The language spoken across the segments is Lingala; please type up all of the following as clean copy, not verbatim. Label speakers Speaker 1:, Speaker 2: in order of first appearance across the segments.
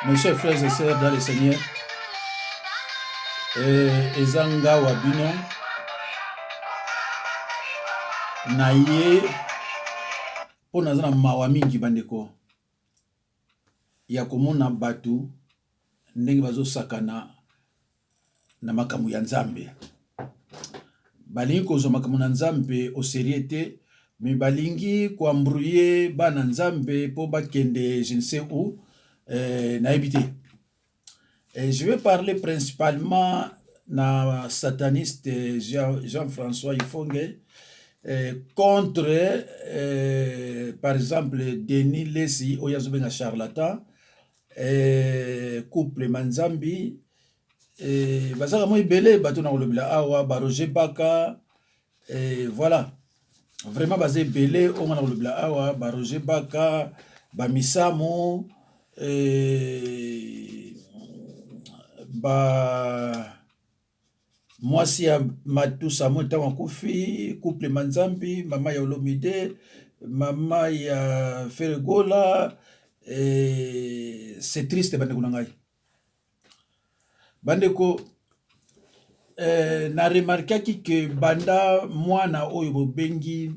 Speaker 1: Mes chers frères et sœurs dans le Seigneur, ezanga wabino na ye po naza na mawa mingi bandeko ya komona batu ndenge bazosakana na makambo ya Nzambe. Balingi kozwa makambo na Nzambe au sérieux te, mais balingi koambrouiller bana Nzambe po bakende je ne sais où nayebi te. Je vais parler principalement na sataniste Jean-François Ifonge contre par exemple Denis Lesi oyazobenga charlatan, couple Manzambi bazaka moi belé bato na kolobela awa ba Roger Baka, voilà vraiment bazé belé on na kolobela awa ba Roger Baka ba Misamo ba mwasi ya Matusa Mota Wakufi, couple Manzambi, mama ya Olomide, mama ya Fergola, c'est triste bandeko nangai. Bandeko na remarquaki que banda mwana oyo bobengi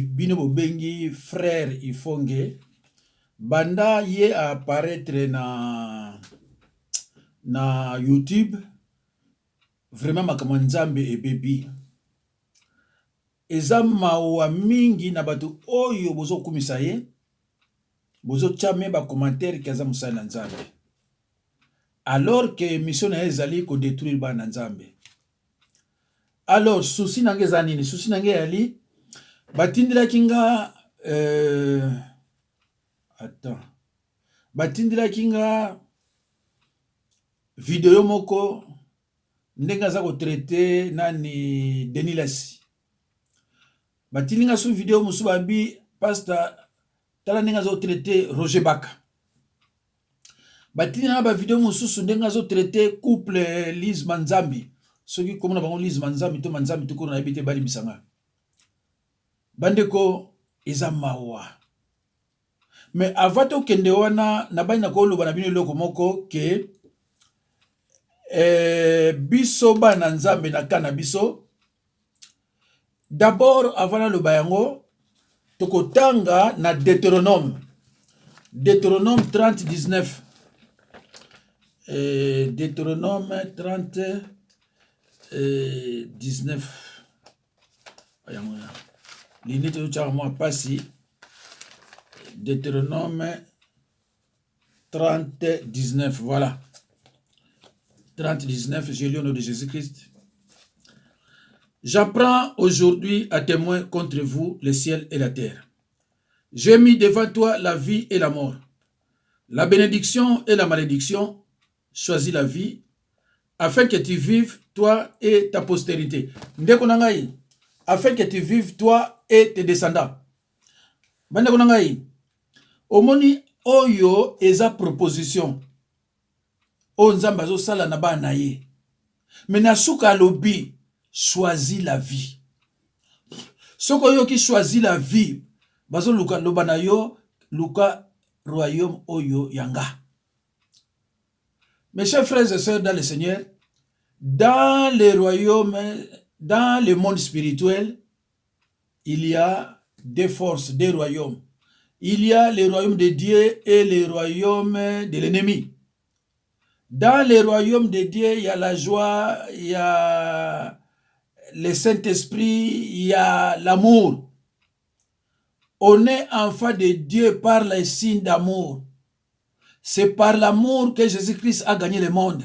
Speaker 1: bino bobengi frère Ifonge banda ye apparaître na YouTube vraiment makambo Nzambe ebebi eza mawa mingi na bato oyo bozo kumisa ye bozo chame ba commentaire kaza musala na Nzambe alors que mission na ezali ko détruire ba na Nzambe. Alors souci nange za nini? Souci nange yali batindila kinga attends batindila kinga video moko ndenga za ko traiter nani Denis Lesi batilinga su video musu babi pastor tala ndenga za ko traiter Roger Baka batilinga ba video musu ndenga za ko traiter couple Liz Manzambi soki komona bango Liz Manzambi to ko na ebite bali misanga bandeko eza mawa. Mais avant to kende wana na bani na ko loba na bino loko moko ke biso bana Nzambe na kana biso d'abord avant le bayango tokotanga na Deutéronome 30 19 Deutéronome 30 19 ayango l'inite yo tshaka moi pasi Deutéronome 30 19 voilà 30 19 j'ai lu au nom de Jésus-Christ. J'apprends aujourd'hui à témoin contre vous le ciel et la terre. J'ai mis devant toi la vie et la mort, la bénédiction et la malédiction. Choisis la vie, afin que tu vives, toi et ta postérité. Ndeko nangai, afin que tu vives, toi et tes descendants. Bandeko nangai, omoni oyo eza proposition. O Nzambe azosala na bana ye. Mais na suka lobi, choisis la vie. Soko yo qui choisit la vie, bazo luka lobana yo, luka royaume oyo yanga. Mes chers frères et sœurs dans le Seigneur, dans les royaumes, dans le monde spirituel, il y a des forces, des royaumes. Il y a le royaume de Dieu et le royaume de l'ennemi. Dans les royaumes de Dieu, il y a la joie, il y a le Saint-Esprit, il y a l'amour. On est enfant de Dieu par les signes d'amour. C'est par l'amour que Jésus-Christ a gagné le monde.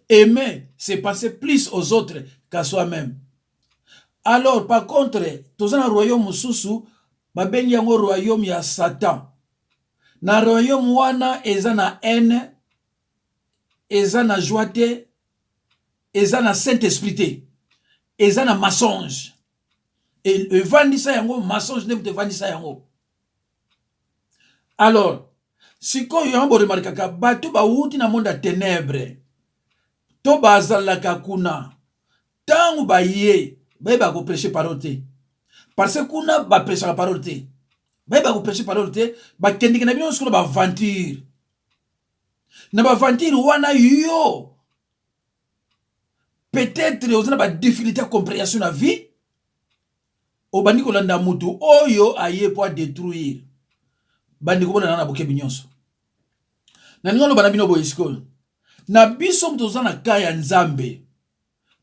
Speaker 1: Aimer, c'est penser plus aux autres qu'à soi-même. Alors, par contre, dans un royaume mususu, babengi yango royaume ya Satan. Na royaume wana eza na haine, eza na joie te, eza na Saint-Esprit te, eza na mensonge. Et evandisa yango mensonge ne te vandisa yango. Alors, siko yambo remarkaka bato ba wuti na monde ténèbres. To bazalaka kuna. Tangu ba ye, ba ko prêcher parole te. Parce que kuna ba prêcher parole te. Ba ko prêcher parole te ba kendiki na bino sikoyo ba aventure. Na ba aventure wana yo. Peut-être vous avez des difficultés de compréhension de la vie. Au bandi kolanda mutu oyo aye pour détruire. Bandi ko bona na boke binyonso. Na ngolo bana bino boyisiko. Na biso mtoza na kaya nzambe.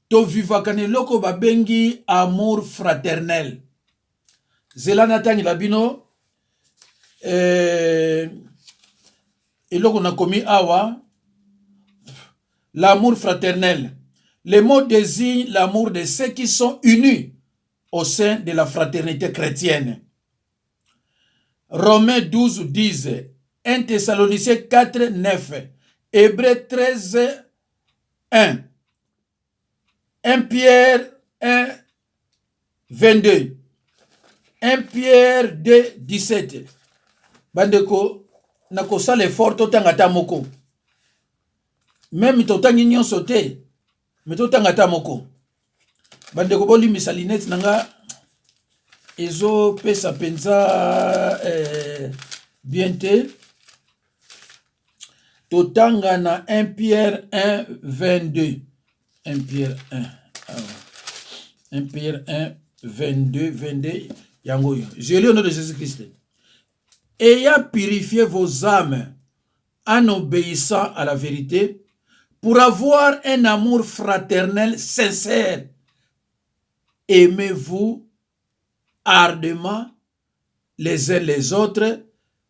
Speaker 1: To vivaka ne loko babengi amour fraternel. Zelana tangi la bino eloko na komi awa l'amour fraternel. Le mot désigne l'amour de ceux qui sont unis au sein de la fraternité chrétienne. Romains 12, 10, 1 Thessaloniciens 4, 9, Hébreux 13, 1, 1 Pierre 1, 22, 1 Pierre 2, 17. Bandeko, nakosa l'effort totanga moko. Même totangi nyonso te. Mais tout le temps, bande ko boli misalinette nanga ezo pesa penza biente totanga na 1 Pierre 1 22 1 Pierre 1 1 Pierre 1 22 yango yo. Je lis au nom de Jésus-Christ. Ayant purifié vos âmes en obéissant à la vérité, pour avoir un amour fraternel sincère, aimez-vous ardemment les uns les autres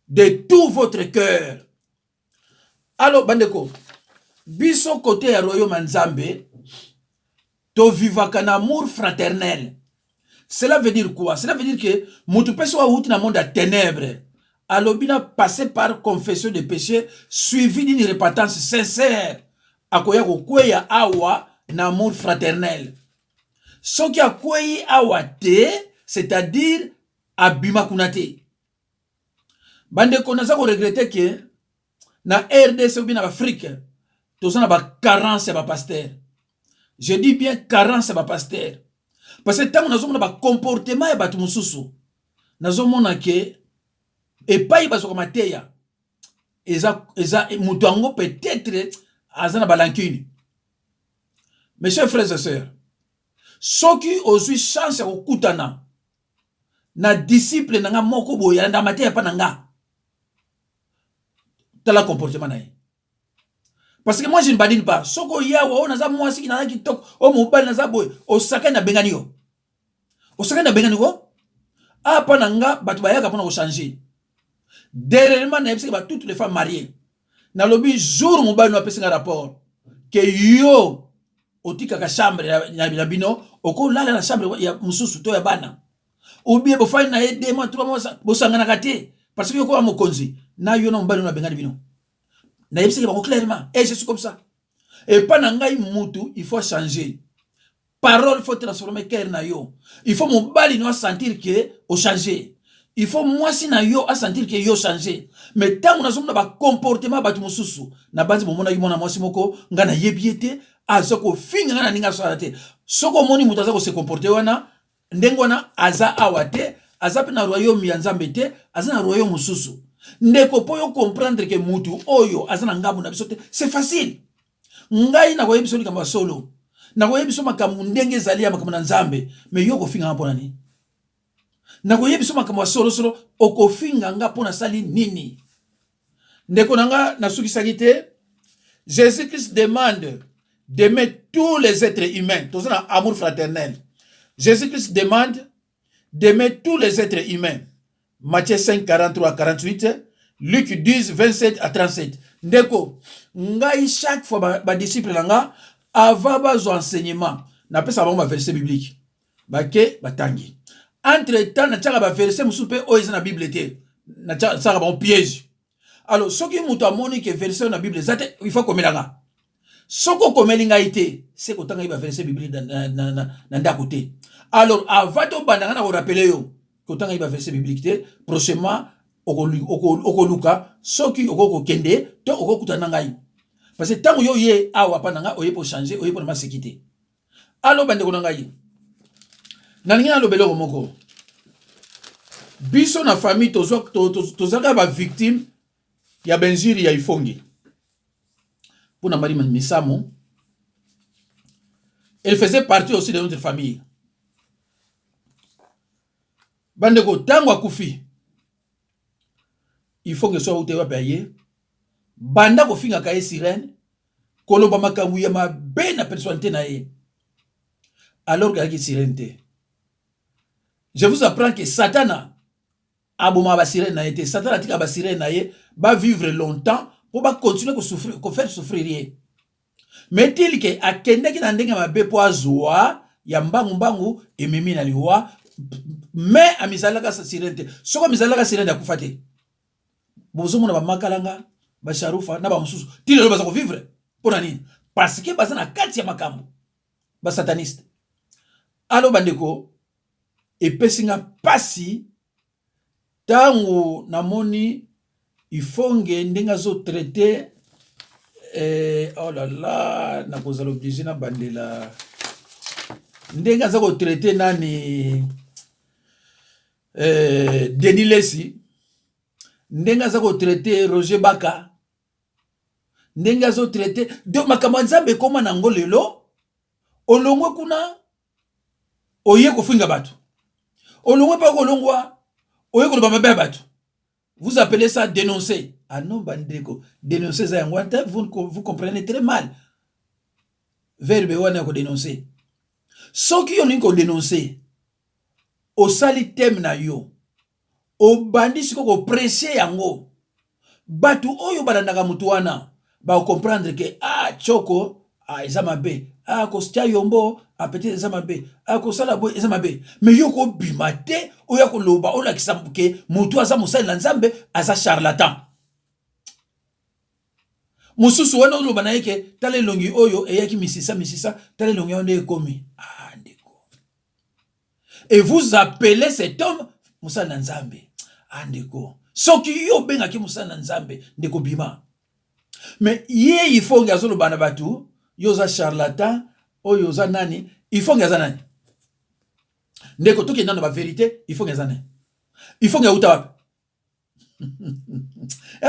Speaker 1: de tout votre cœur. Alors, bandeko, biso côté ya royaume nzambe, to vivaka na amour fraternel. Cela veut dire quoi? Cela veut dire que mutu peso wa outi na monde à ténèbres. Alors, bina passé par confession de péché, suivi d'une repentance sincère. Akoya kweya awa na amour fraternel. Soki akweyi awa te, c'est-à-dire abima kunate. Bande konaza ko regretter que na RDC ou bien na Afrique, tozana ba carence ya ba pasteur. Je dis bien carence ya ba pasteur. Parce que tant nazo mona ba comportement ya batu mususu. Nazo mona ke epai bazo mateya. Eza mutu ango peut-être azana balankini. Mes chers frères et sœurs, ceux qui ont eu chance au kutana na disciple nanga moko boya na mateya pa nanga tala comportement nae. Parce que moi je ne badine pas. Soko yawa on aza mwasi na ki tok o mobile na za boy o saka na bengani yo. O saka na bengani ko apa nanga batu bayaka pona ko changer. Dernièrement na yebisi ba toutes les femmes mariées. Na lobi jour mobile no pesi nga rapport que yo otika ka chambre na bino oko lala na chambre ya mususu to ya bana ou bien bo fa na 2 mois 3 mois bo sangana kate parce que yo ko mokonzi na yo na mobile na bengani bino na yebisi ba clairement et je suis comme ça et pas na ngai mutu il faut changer parole faut transformer cœur na yo il faut mobile no sentir que o changer. Il faut moi si na yo a sentir que yo changé. Mais tant on a zomna ba comportement batu mususu na base bomona yimona mwasi moko ngana yebiete azoko finga ngana ninga soate. Soko moni mutaza ko se comporter wana ndengo wana aza awate aza pe na royaume ya nzambe te aza na royaume mususu. Ndeko po yo comprendre que mutu oyo aza na ngabu na bisote c'est facile. Ngai na ko yebiso likamba solo. Na ko yebiso makamu ndenge zalia makamu na nzambe mais yo ko finga hapo nani? Na koyebiso makambo solo solo okofinga nga pona sali nini. Ndeko nanga nasukisaki te. Jésus-Christ demande d'aimer tous les êtres humains. Tout ça amour fraternel. Jésus-Christ demande d'aimer tous les êtres humains. Matthieu 5, 43 à 48. Luc 10, 27 à 37. Ndeko ngai chaque fois ba disciple nanga avant bazo enseignement na pesa ba verset biblique. Bake batangi. Entre-temps, na tchaka ba verset musupe o eza na Bible te. Na tchaka ba piège. Alors, ce qui muta moni que verset na Bible zate, il faut comme là. Soko komeli ngai te, c'est ko tanga ba verset biblique na ndako te. Alors, avant to bandanga na ko rappeler yo, ko tanga ba verset biblique te, prochainement okoluka, soki okoko kende, to okokutana ngai. Parce que tant yo ye awa pananga oye pour changer, oye pour ma sécurité. Alors bande ko ngai. Nalinga lo beloko moko. biso na famille tozaka ba victime ya benziri ya ifongi pour na mari Misamo. Elle faisait partie aussi de notre famille. Bandeko tango akufi il faut que soit utewa paye banda ko finga kaye sirène koloba makambu ya mabe na personnalité na ye alors que sirène te. Je vous apprends que Satan aboma ba sirène na été Satan atika ba sirène na ye ba vivre longtemps pour ba continuer ko souffrir ko faire souffrir ye. Mais tel que akende ki na ndenge mabe po azwa ya mbangu ememi na liwa mais amizalaka sa sirène te. Soko amizalaka sirène akufa te. Bozo mona ba makalanga ba sharufa na ba mususu tilo lo baza ko vivre pour nani parce que baza na kati ya makambo ba sataniste. Alo bandeko epesinga pasi tango namoni ifonge ndenga zo traiter oh là là na kozala obligé na bandela ndenga za ko traiter nani Denis Lesi ndenga za ko traiter Roger Baka ndenga zo traiter de makambo nzambe koma na ngolelo olongwe kuna oye kofinga batu olongwe pa kolongwa oye koloba mabe batu. Vous appelez ça dénoncer. Ah non bandeko dénoncer ça ngwanta vous comprenez très mal verbe wana ko dénoncer soki yo ninko dénoncer o sali thème na yo o bandi siko ko presser yango batu oyo balandaka mutu wana ba comprendre que choko eza mabe ko stia yombo peut-être eza mabe ko sala boy eza mabe mais yo ko bimate oya ko loba o la kisambuke mutu aza musali na nzambe aza charlatan mususu wana loba na yeke tale longi oyo eyaki misisa tale longi onde ekomi ndeko et vous appelez cet homme musali na nzambe ndeko soki yo bengaki musali na nzambe ndeko bima mais ye il faut ngazo loba na batu yoza charlatan oyo za nani il faut ngaza nani ndeko toki nana ba vérité il faut ngaza nani il faut ngauta wapi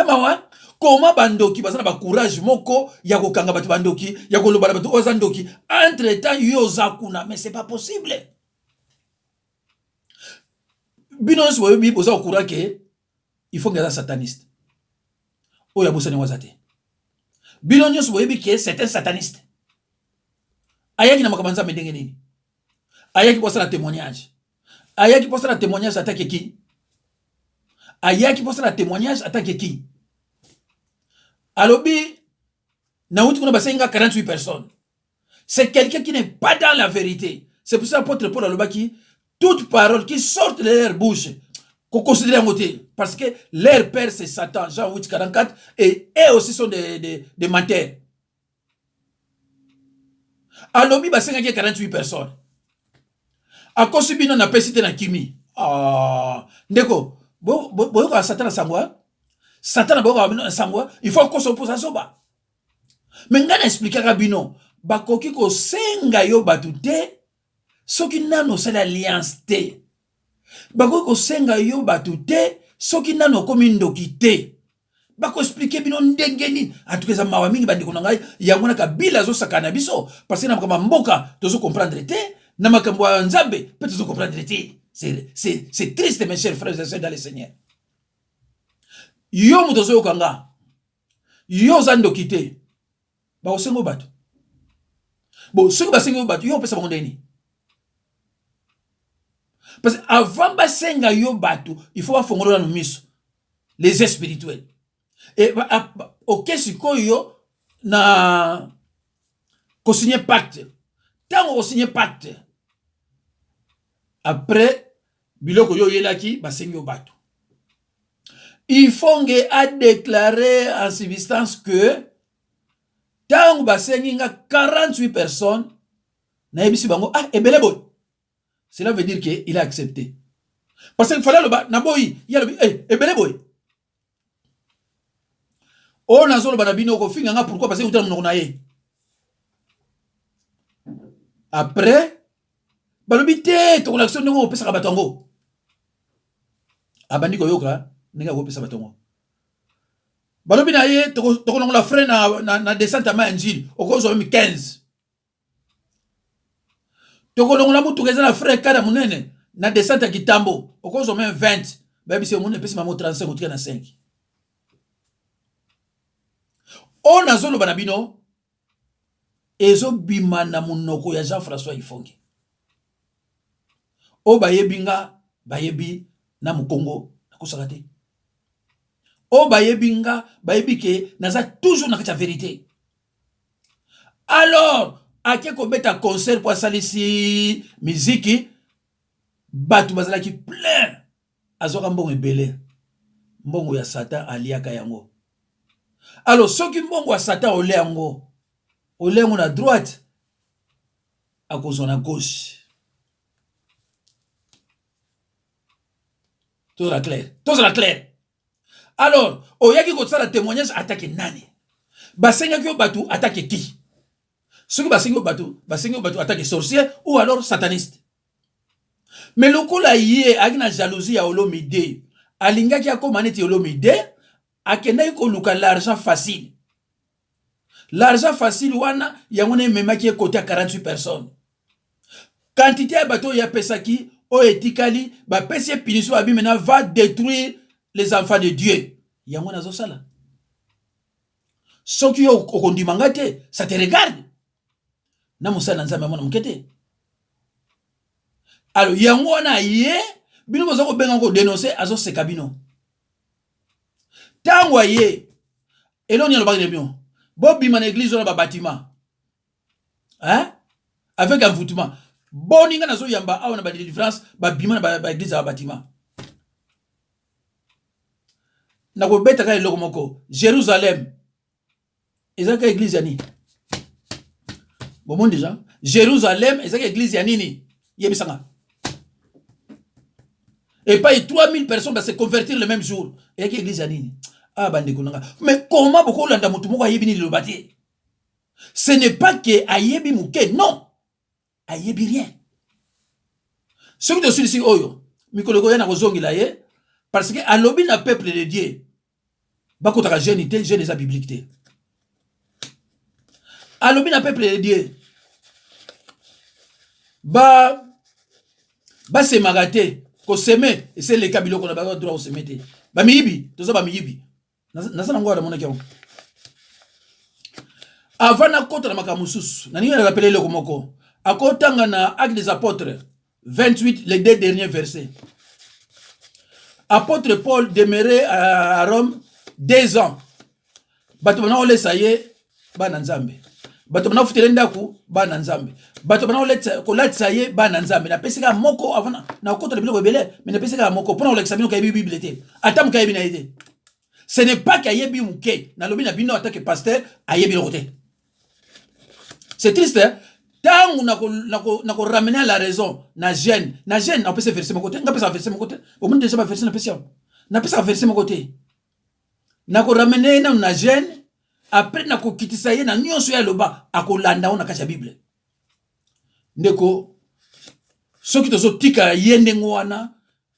Speaker 1: mawa comment bandoki bazana ba courage moko ya kokanga batu bandoki ya koloba na batu oza ndoki entre temps yoza kuna mais c'est pas possible bino so bi boza okura ke il faut ngaza sataniste oya bosani wazate bino nyonso boyebi ke c'est un sataniste ayaki na makamanza mendenge nini ayaki posa na témoignage attaque qui ayaki posa na témoignage attaque qui alobi na uti kuna basenga 48 personnes c'est quelqu'un qui n'est pas dans la vérité. C'est pour ça l'apôtre Paul alobaki toute parole qui sort de leur bouche qu'on considère en côté parce que leur père c'est Satan. Jean 8 44 et eux aussi sont des menteurs. Alobi basenga ki 48 personnes akosi bino na pesite na kimi ndeko boyoka Satan sangwa Satan boyoka bino sangwa il faut qu'on s'oppose à soba mais ngana expliquer bino bakoki ko senga yo batute soki nano sala alliance te bakoki ko senga yo batute soki nano komi ndoki te bako expliquer bino ndenge nini atukeza mawa mingi bandiko na ngai yango na kabila zo sakana biso parce que na makambo mboka tozo comprendre te na makambo ya nzambe pe tozo comprendre te. C'est triste mes chers frères et sœurs dans le Seigneur. Yo mutozo yokanga yo zando kite ba osengo batu bon soki basengo batu yo pesa bango ndeni parce que avant basenga yo batu il faut bafongolola no miso les spirituels et ok sikoyo na ko signer pacte tango ko signer pacte après biloko yo yelaki basengi yo batu il faut que a déclaré en substance que tango basengi nga 48 personnes na yebisi bango ebele boy. Cela veut dire que il a accepté parce qu'il fallait le ba na boy ya le ebele boy o na zolo bana bino ko finga nga pourquoi parce que uta mnoko na ye après balobi te to l'action ngo pesa ka batango abandi koyoka ninga kopesa batongo balobi na ye tokolongola frein na descente ya mai njili okozwa memi 15 tokolongola mutuka eza na frein kada munene na descente ya kitambo okozwa memi 20 bayebisi omuni epesi mamo 35 otika na 5 oyo nazoloba na bino ezobima na monoko ya Jean-François Ifongi oyo bayebi nga bayebi na Mukongo nakosaka te oyo bayebi nga bayebi ke naza toujours na kati ya vérité alors ake kobeta concert po asalisi miziki bato bazalaki plein azoka mbongo ebele mbongo ya Satan aliaka yango alors soki mbongo ya Satan ole yango na droite akozwa na gauche tout la clair alors oyaki kosala témoignage atake nani basengaki yo bato atake ki soki basengi yo bato atake sorcier ou alors sataniste mais lokola ye aki na jalousie ya Olomide alingaki akoma neti Olomide akendaki koluka l'argent facile wana yango na ememaki ye kote ya 48 personnes quantité ya bato ya pesaki o etikali bapesi punition abi maintenant va détruire les enfants de Dieu yango nazosala soki yo okondimanga te ça te regarde na musala nzambe mona mukete alors yango wana ye bino boza ko benga ko dénoncer azoseka bino tango ye eloni lo bagine bien bobima na église na ba bâtiment hein avec un voûtement boninga nazo yamba awa na ba délivrance ba bima na ba église na ba bâtiment na ko beta ka eloko moko Jérusalem ezaka église ya nini bon déjà Jérusalem ezaka église ya nini yebisanga et pas 3000 personnes va se convertir le même jour et que église ya nini ah bande konanga mais comment beaucoup landa mutu moko ayebi ni le bâti ce n'est pas que ayebi muke non ayebi rien ce que je suis oyo mikolo ko yana kozongila ye parce que alobi na peuple de Dieu bakotaka jeune eza biblique te alobi na peuple de Dieu ba semaka te ko seme c'est le kabilo ko na ba droit ko seme te ba miyibi toza ba miyibi nasa nango da monaki yango avant na kota na makamususu na ninga na rappeler le komoko akotanga na Actes des Apôtres 28 les 2 derniers versets. Apôtre Paul demeurait à Rome 2 ans. Bato bana ole saye bana nzambe. Bato bana futele ndaku bana nzambe. Bato bana ole ko lati saye bana nzambe. Na pesika moko avant na kota le biloko ebele mais na pesika moko pona ole examiner ka bible te. Atam ka bina ide. Ce n'est pas qu'il y ait bimuke na lobi na bino attaque pasteur ayebi lokote. C'est triste hein? Tant on a ramené à la raison na jeune on peut se verser mon côté on peut se verser mon côté au moins déjà pas verser na pression na peut se verser mon côté na ko ramener na jeune après na ko kitisa ye na nyonso ya loba akolanda on akacha bible ndeko soki tozo tika yende ngwana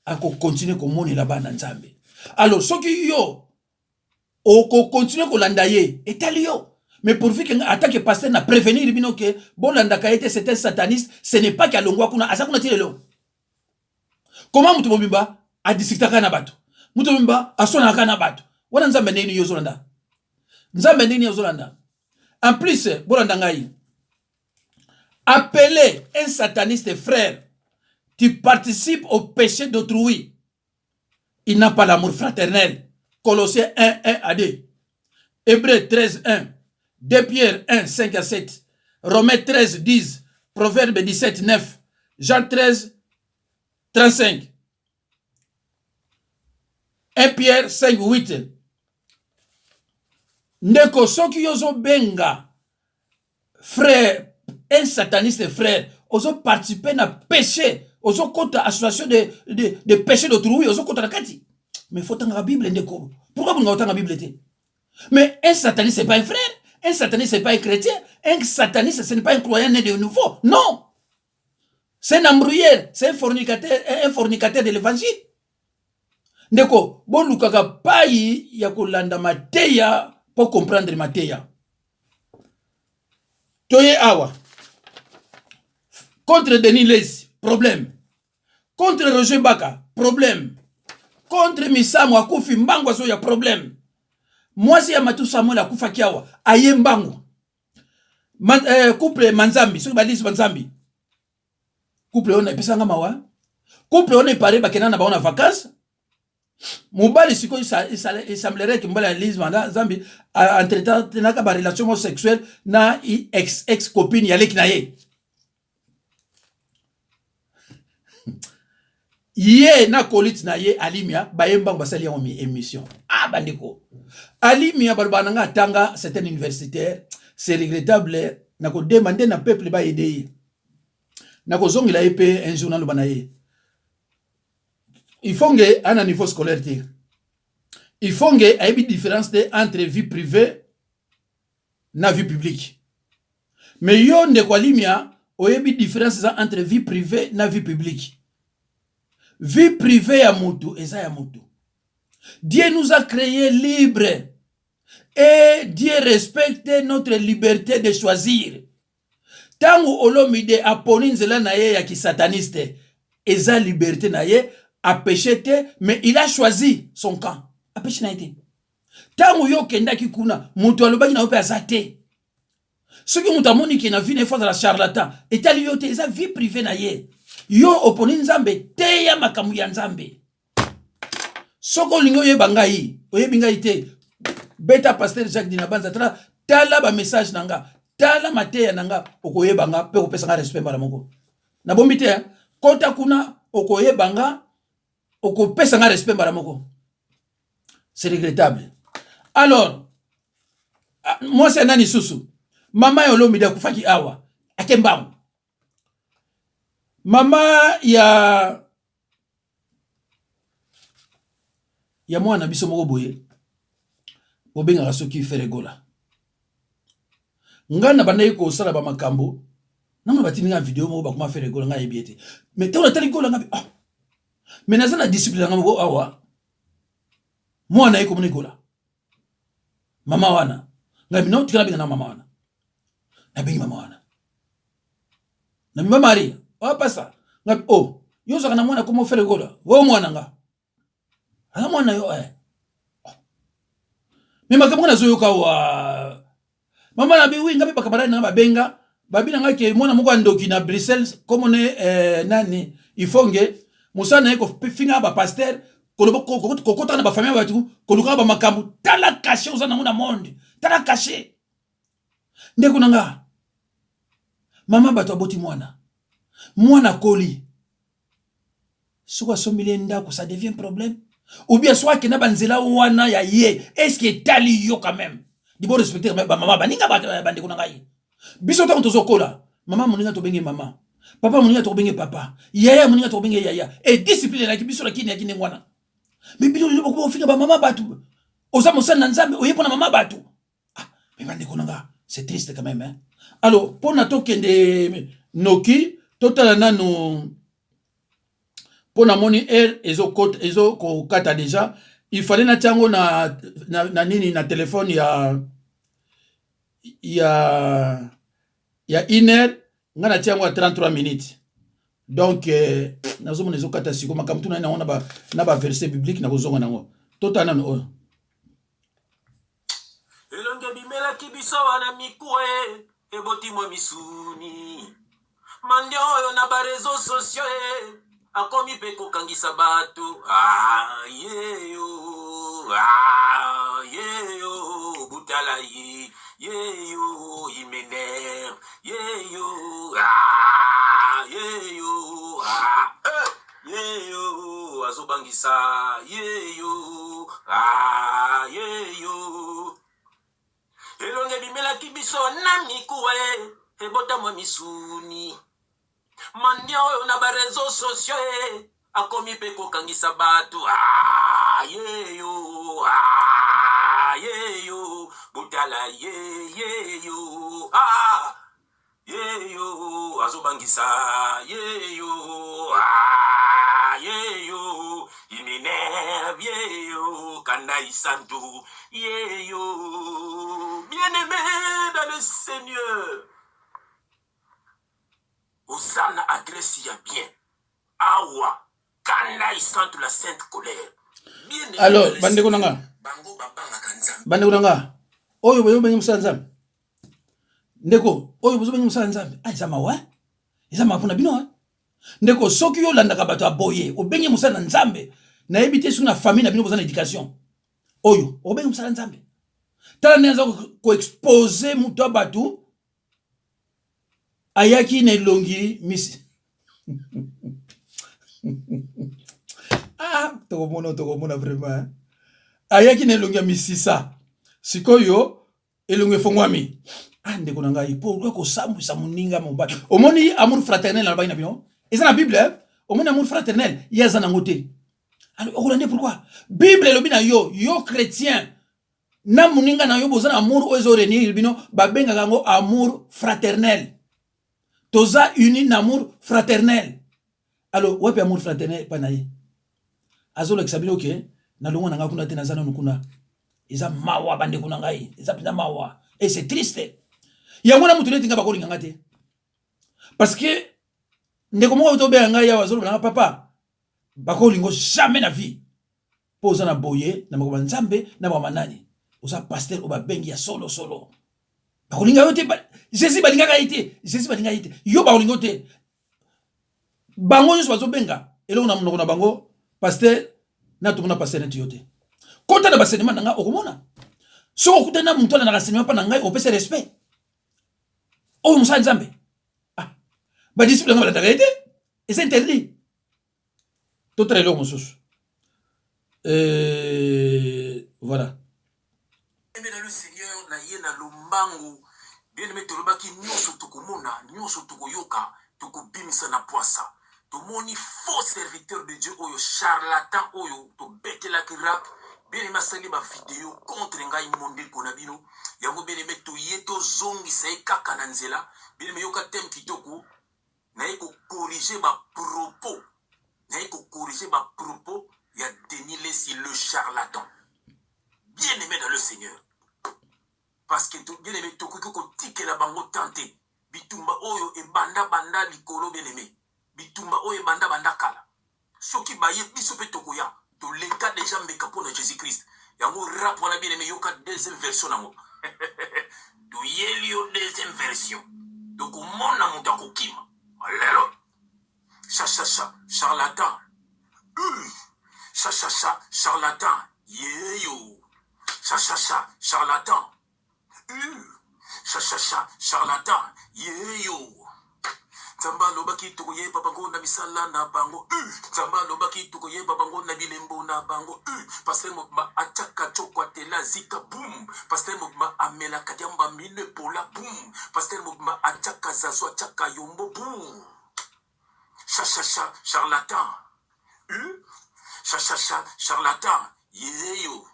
Speaker 1: ako continuer ko moni la bana nzambe alors soki yo oko continuer ko landa ye etali yo. Mais pourvu que attaque pasteur na prévenir bino que bon landaka était c'est un sataniste, ce n'est pas qu'à longwa kuna asa kuna tirelo. Comment mutu bimba a districta kana bato. Mutu bimba a sona kana bato. Wana nzambe nini yozolanda. Nzambe nini yozolanda. En plus, bolanda ngai. Appeler un sataniste frère, tu participes au péché d'autrui. Il n'a pas l'amour fraternel. Colossiens 1 à 2. Hébreux 13 1. 2 Pierre 1, 5 à 7, Romains 13, 10, Proverbes 17, 9, Jean 13, 35, 1 Pierre 5, 8. Ndeko soki yozo benga, frère, un sataniste frère, ozo participer na péché, ozo kota association de péché d'autrui, ozo kota na kati. Mais faut tanga la Bible ndeko. Pourquoi vous n'avez pas la Bible? Mais un sataniste c'est pas un frère. Un sataniste, ce n'est pas un chrétien. Un sataniste, ce n'est pas un croyant né de nouveau. Non. C'est un embrouilleur. C'est un fornicateur de l'évangile. Ndeko, bon lukaka pai ya kolanda mateya pour comprendre mateya. Toye awa. Contre Denis Les, problème. Contre Roger Baka, problème. Contre Misamu Akufi Mbango so ya problème. Moi si Yamatou Samuel Akufa Kiawa, aye Mbango. Couple Manzambi, so balise Manzambi. Couple on epesanga mawa. Couple on paré bakena na ba on vacances. Mobali siko il semblerait que mbala lise Manzambi entre-temps tenaka ba relation homosexuelle na ex copine yaleki na ye. Ye na kolit na ye alimia bayemba basali ya émission. Ah bandiko. Alimia balbananga tanga certains universitaires, c'est regrettable na ko demander na peuple ba aider. Na ko zongila épée un journal banaye. Il faut que à un niveau scolaire il faut que ait une différence entre vie privée na vie publique. Mais yo ne ko alimia o yebi différence entre vie privée na vie publique. Vie privée ya mutu, eza ya mutu. Dieu nous a créés libres. Et Dieu respecte notre liberté de choisir. Tangu olomide aponi nzela na ye ya ki sataniste. Eza liberté na ye, a péché te, mais il a choisi son camp. A péché na ye. Tangu yo kenda ki kuna, mutu alobaki na ope azate. Ce qui mutu amoni ki na vie ne fois de la charlatan, etali yo te, eza vie privée na ye. Yo oponi nzambe te ya makamu ya nzambe. Soko lingo ye bangai, oye bingai te. Beta pasteur Jacques Dinabanza tala ba message nanga, tala mateya nanga okoye banga pe opesa nga respect mara moko. Na bombi te kota kuna okoye banga okopesa nga respect mara moko. C'est regrettable. Alors moi c'est nani susu. Mama yolo mida kufaki awa akembangu. Mama ya mwana biso moko boye bobenga rasoki feregola ngana banda yiko sala ba makambo nanga batininga video moko bakoma feregola nga yebiete mais tona tali gola ngabi ah mais nazana discipline nga moko awa mwana yiko moni gola mama wana ngabi no tikala binga na mama wana na bingi mama wana na mama Maria wa pasa ngabi oh yo zaka na mwana komo feregola wo mwana nga ana mwana yo mais makambo na zoyoka wa mama na biwi ngabe bakabara na babenga babina ngake mwana moko andoki na Bruxelles comme on est nani ifonge musana eko finga ba pasteur kokota na ba famille batu koluka ba makambo tala caché ozana mona monde tala caché ndeko nanga mama bato aboti mwana koli soko sombile ndako ça devient problème. Ou bien soit que na banzela wana ya ye est-ce que tali yo quand même di bon respecter maman baninga bande ko ngai biso to tozokola maman moninga to benge maman papa moninga to benge papa yaya moninga to benge yaya et discipline la biso la kini ya kini ngwana mais bilo le boko finga ba maman batu oza mosana nzambe oyepona maman batu ah mais bande ko nga c'est triste quand même hein. Alors pour na to kende noki totala nanu pour na moni ezo ko kata déjà il fallait na tango na nini na téléphone ya 1 heure ngana tango à 33 minutes donc nazo mona ezo kata siko makamtu na ona ba verset biblique na kozonga nango totana no
Speaker 2: elonge bimela kibiso wana mikwe eboti mo misuni mandio oyo na ba réseaux sociaux akomi pe kokangisa bato yeyo butala yeyo imener yeyo yeyo azobangisa yeyo elonge bimelaki biso na mikuwe ebota mwa misuni mandia oyo na ba réseaux sociaux akomi pe kokangisa bato yeyo butala yeyo yeyo azobangisa yeyo il m'énerve bien yo Kandai Santo yo bien-aimé dans le Seigneur Osana adresse ya bien awa Kandai Santo la sainte colère bien-aimé.
Speaker 1: Alors bande konanga
Speaker 2: bango babanga kanzambe
Speaker 1: bande konanga oyo boyo benye musanzambe ndeko oyo bozo benye musanzambe zama wa zama pona bino ndeko soki yo landaka bato aboye obenye musana nzambe na ebite sur na famille na bino bozana éducation oyo obenye musana nzambe tala neza ko exposer muto batu ayaki na longi misi toko mona vraiment ayaki na longi misisa sikoyo elongi fongwami ndeko na ngai pourquoi ko sambwisa moninga mobali omoni amour fraternel na baina bino eza na bible omoni amour fraternel yaza na ngote alors okolande pourquoi bible elobi na yo chrétien na moninga na yo bozana amour ozo renir bino babenga kango amour fraternel toza uni na amour fraternel alors wapi amour fraternel panaye azolo kisabino ke na longo na ngakuna te nazana nukuna eza mawa bande kuna ngai eza pina mawa et c'est triste yango na mutu netinga bakolinga ngate parce que ndeko moko to be ngai ya wazolo na papa bakolingo jamais na vie poza na boye na makoba nzambe na ba manani oza pasteur oba bengi ya solo bakolinga yote Jésus balinga kaite Jésus balinga ite yo bakolingo te bango nyso bazo benga eloko na munoko na bango pasteur na tumuna pasteur neti yote kota na basenema nanga okomona so okutana mutu na renseignement pa na ngai opese respect o musa nzambe ba disciple nga balataka ete et c'est interdit tout est là mususu voilà
Speaker 2: mais dans le Seigneur na yena lombangu bien aimé tolobaki nyonso tokomona nyonso tokoyoka tokobimisa na poisa tomoni faux serviteur de Dieu oyo charlatan oyo tobetelaki rap bien aimé asali ba vidéo contre ngai monde kona bino yango bien aimé toyeto zongi sai kaka na nzela bien aimé yoka tem kitoko na eko corriger ba propos ya Denis Lesi le charlatan bien aimé dans le Seigneur parce que bien aimé tokoko tike la bango tante bitumba oyo e banda likolo bien aimé bitumba oyo banda kala soki baye biso pe tokoya to le cas déjà mbeka pona Jésus Christ yango rap wana bien aimé yoka deuxième version nango to yelio deuxième version donc mona muta kokima alelo charlatan charlatan yeyo charlatan charlatan yeyo Zamba lobaki tukoye babango na misala na bango Zamba lobaki tukoye babango na bilembo na bango Pasteur mokma ataka chokwa tela zika boom Pasteur mokma amela kadiamba mine pola boom Pasteur mokma ataka zazo ataka yombo boom charlatan charlatan yeyo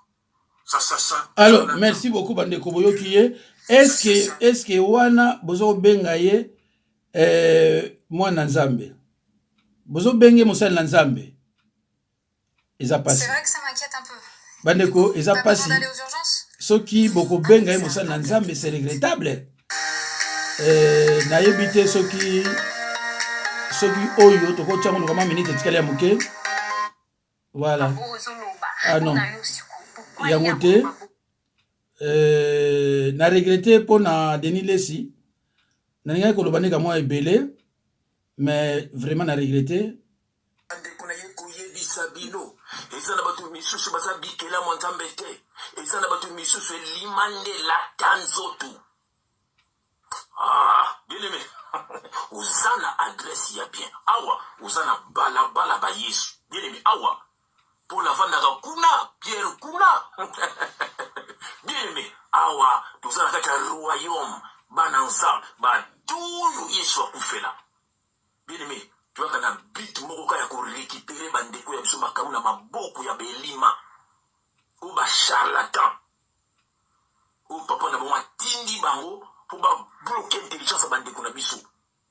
Speaker 1: alors merci beaucoup bande koboyo kiye est-ce que wana bozo benga ye mwana nzambe bozo benge mosali na nzambe eza pasi
Speaker 3: c'est vrai que ça m'inquiète un peu
Speaker 1: bandeko eza pasi soki boko benga ye mosali na nzambe c'est regrettable na yebite soki oyo toko tchango kama minute tikali ya muke voilà non yango te na regretter pona Denis Lesi nalinga koloba ndeka mwa ebele mais vraiment na regretter
Speaker 2: ndeko na ye koyebisa bino eza na bato misusu baza bikela mwa nzambe te eza na bato misusu elimandela ta nzoto bien aimé oza na adresse ya bien awa oza na balabala ba Yesu bien aimé awa pour la vanda kuna Pierre kuna bien aimé awa toza na kati ya royaume bana nzambe batuyo Yesu akufela bien aimé toyaka na bit moko ka ya korekipere bandeko ya biso makamu na maboko ya belima o bacharlatan o papa na bango atindi bango mpo babloke intelligence ya bandeko na biso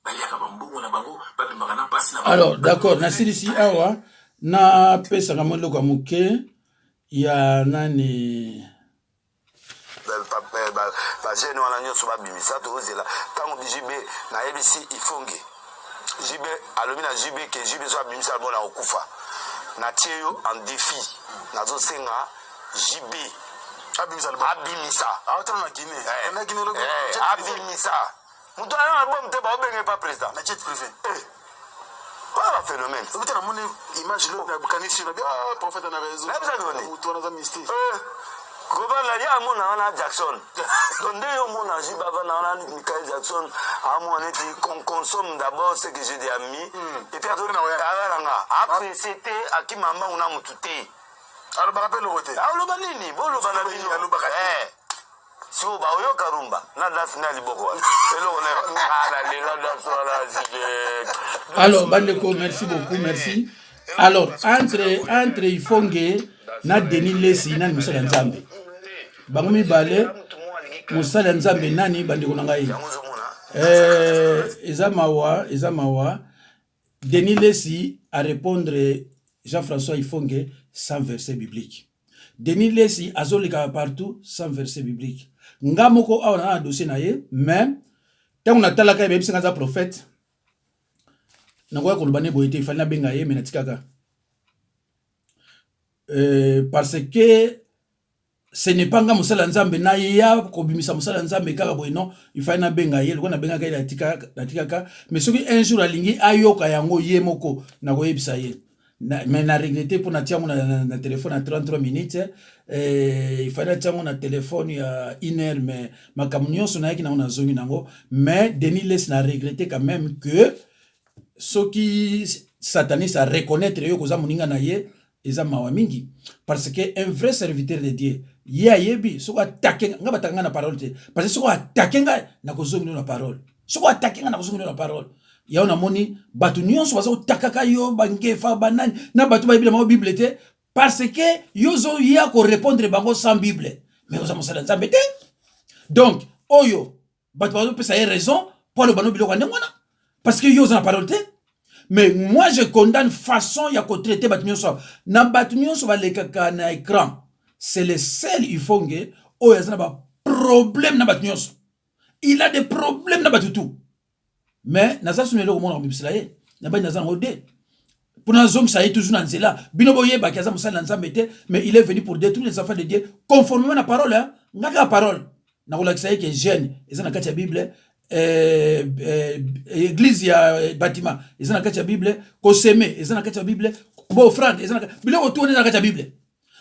Speaker 2: baliaka bambongo na bango bapemaka na mpasi na bango.
Speaker 1: Alors d'accord nasilisi awa na pesaka mo eloko ya moke ya nani
Speaker 3: bajene wana nyonso babimisa tozela ntango JB na ABC ifonge JB alobi na JB ke JB so abimisa bona okufa na tie yo en défi nazosenga JB abimisa
Speaker 4: awutana na Guinée na Guinée logo
Speaker 3: abimisa mutu ana album te ba obenge pa président
Speaker 4: na jet privé
Speaker 3: voilà phénomène
Speaker 4: vous avez mon image là na bukanisi na bien prophète na raison mutu na za mystique
Speaker 3: gouverneur ya mona na Jackson donde yo mona jibaba na Michael Jackson amona ti consomme d'abord ce que j'ai dit ami et puis après na nga après c'était akimamba una mutute
Speaker 4: alors ba rappel le côté
Speaker 3: alo banini bolo banabino so ba oyo karumba na das na liboko elo na ala lela das wala jibe.
Speaker 1: Alors bandeko, merci beaucoup, merci. Alors entre Ifonge na Denis Lesi na Musala Nzambe bangomi bale Musala Nzambe nani bandeko na ngai eza mawa Denis Lesi a répondre Jean-François Ifonge sans verset biblique. Denis Lesi azolika partout sans verset biblique. Ngamoko awa na dossier na ye mais tango na talaka ye bebisa za prophète nakoya kolobane boyete ifali na benga ye mais natikaka parce que ce n'est pas nga musala nzambe na ya kobimisa musala nzambe kaka boy non ifali na benga ye lokona benga ka natikaka mais soki un jour alingi ayoka yango ye moko nakoyebisa ye mais na regretté pour na tiamo na téléphone à 33 minutes il fallait tiamo na téléphone ya 1 heure mais makamunyo sona yaki na zongi nango mais Denis laisse na regretter quand même que ceux qui satanistes à reconnaître yo koza muninga na ye eza mawa mingi parce que un vrai serviteur de Dieu ya yebi soko attaquer nga batanga na parole te parce que soko attaquer nga na kozongi na parole soko attaquer nga na kozongi na parole ya ona moni batu nyonso bazo takaka yo bangefa banani na batu ba Bible te parce que yo zo ya ko répondre bango sans Bible mais oza mosala nzambe te donc oyo batu bazo pesa raison pour le bano biloko ndengona parce que yo za na parole te. Mais moi je condamne façon ya ko traiter batu nyonso na batu nyonso ba lekaka na écran c'est le seul Ifonge oyo za na ba problème na batu nyonso il a des problèmes na batu tout. Mais naza sunelo ko mona bibisila ye na ba naza ngode pour nazom ça est toujours dans cela bino boye ba kaza musala nzambe te mais il est venu pour détruire les enfants de Dieu conformément à la parole hein ngaka parole na ko lakisa ye que jeune eza na kati ya Bible église ya bâtiment eza na kati ya Bible ko semer eza na kati ya Bible bo offrande eza na biloko tout na kati ya Bible.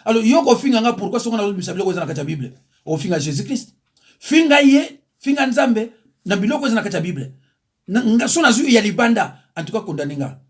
Speaker 1: Alors yo ko finga nga pourquoi songa na bisabile ko eza na kati ya Bible o finga Jésus Christ finga ye finga nzambe na biloko eza na kati ya Bible nga sona zu ya libanda en tout cas condamné nga.